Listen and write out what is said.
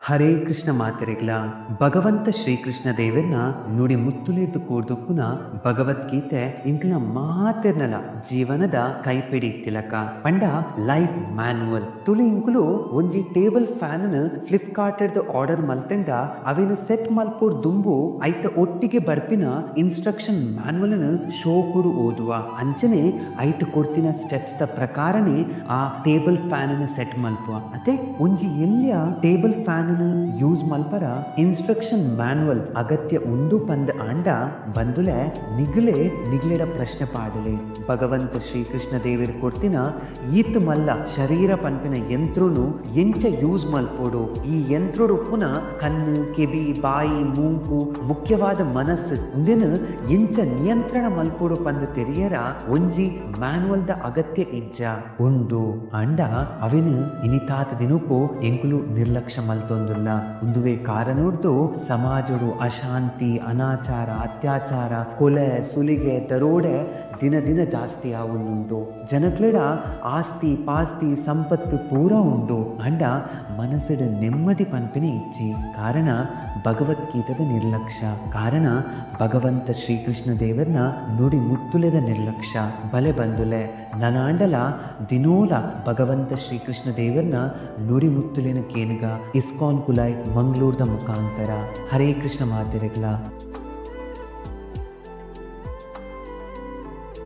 ಹರೇ ಕೃಷ್ಣ ಮಾತೆರೆಗ್ಲ ಭಗವಂತ ಶ್ರೀಕೃಷ್ಣ ದೇವರ್ನ ನುಡಿ ಮುತ್ತುಲಿರ್ದು ಕೂರ್ದುಪ್ಪುನ ಭಗವದ್ಗೀತೆ ಇಂಕ್ಲ ಮಾತೆರ್ನಲ ಜೀವನದ ಕೈಪಿಡಿ ತಿಲಕ ಪಂಡ ಲೈಫ್ ಮ್ಯಾನುವಲ್ ತುಳಿ ಇಂಕುಲು ಒಂಜಿ ಟೇಬಲ್ ಫ್ಯಾನ್ ಫ್ಲಿಪ್ಕಾರ್ಟ್ ಆರ್ಡರ್ ಮಲ್ತಂಡ ಅವೇನು ಸೆಟ್ ಮಲ್ಪೋಡ್ ದುಂಬು ಐತ ಒಟ್ಟಿಗೆ ಬರ್ಪಿನ ಇನ್ಸ್ಟ್ರಕ್ಷನ್ ಮ್ಯಾನುವಲ್ ಶೋಕುಡು ಓದುವ ಅಂಚನೆ ಐತ ಕೊಡ್ತಿನ ಸ್ಟೆಪ್ಸ್ ದ ಪ್ರಕಾರನೇ ಆ ಟೇಬಲ್ ಫ್ಯಾನ್ ಸೆಟ್ ಮಲ್ಪುವ ಅತೆ ಒಂಜಿ ಎಲ್ಲಿಯ ಟೇಬಲ್ ಫ್ಯಾನ್ ಯೂಸ್ ಮಲ್ಪರ ಇನ್ಸ್ಟ್ರಕ್ಷನ್ ಮ್ಯಾನುವಲ್ ಅಗತ್ಯ ಉಂಡು ಪಂದ ಆಂಡ ಬಂದುಲೆ ನಿಗ್ಲೆಡ ಪ್ರಶ್ನೆ ಪಾಡಲೆ ಭಗವಂತ ಶ್ರೀಕೃಷ್ಣ ದೇವಿರ್ ಕೊಡ್ತಿನ ಈತ್ ಮಲ್ಲ ಶರೀರ ಪಂಪಿನ ಯಂತ್ರುನು ಎಂಚ ಯೂಸ್ ಮಲ್ಪೋಡು ಈ ಯಂತ್ರೋಡು ಪುನಃ ಕಣ್ಣು ಕೆಬಿ ಬಾಯಿ ಮೂಗು ಮುಖ್ಯವಾದ ಮನಸ್ಸು ಉಂದೆನು ಎಂಚ ನಿಯಂತ್ರಣ ಮಲ್ಪೋಡು ಪಂದ ತೆರಿಯರ ಒಂಜಿ ಮ್ಯಾನುವಲ್ ದ ಅಗತ್ಯ ಇಜ್ಜ ಉಂಡು ಅಂಡ ಅವೆನು ಇನಿತಾತ ದಿನಕ್ಕೂ ಎಂಕುಲು ನಿರ್ಲಕ್ಷ್ಯ ಮಲ್ತೊಂದುಲ್ಲ ಉಂದುವೆ ಕಾರಣೋಡ್ದು ಸಮಾಜಡು ಅಶಾಂತಿ ಅನಾಚಾರ ಅತ್ಯಾಚಾರ ಕೊಲೆ ಸುಲಿಗೆ ದರೋಡೆ ದಿನ ದಿನ ಜಾಸ್ತಿ ಆವುಂಡು ಜನಕ್ಲೆಡ ಆಸ್ತಿ ಪಾಸ್ತಿ ಸಂಪತ್ತು ಪೂರ ಉಂಡು ಅಂಡ ಮನಸ್ಸಡ ನೆಮ್ಮದಿ ಪನ್ಪಿನ ಇಚ್ಚಿ ಕಾರಣ ಭಗವದ್ಗೀತದ ನಿರ್ಲಕ್ಷ್ಯ ಕಾರಣ ಭಗವಂತ ಶ್ರೀಕೃಷ್ಣ ದೇವರ್ನ ನುಡಿ ಮುತ್ತುಲೆದ ನಿರ್ಲಕ್ಷ್ಯ ಬಲೆ ಬಂದುಲೆ ನನಾಂಡಲ ದಿನೋಲ ಭಗವಂತ ಶ್ರೀಕೃಷ್ಣ ದೇವರ್ನ ನುಡಿ ಮುತ್ತುಲಿನ ಕೇನುಗ ಇಸ್ಕಾನ್ ಕುಲಾಯ್ ಮಂಗಳೂರ್ದ ಮುಖಾಂತರ ಹರೇ ಕೃಷ್ಣ ಮಾತೆರೆಗ್ಲ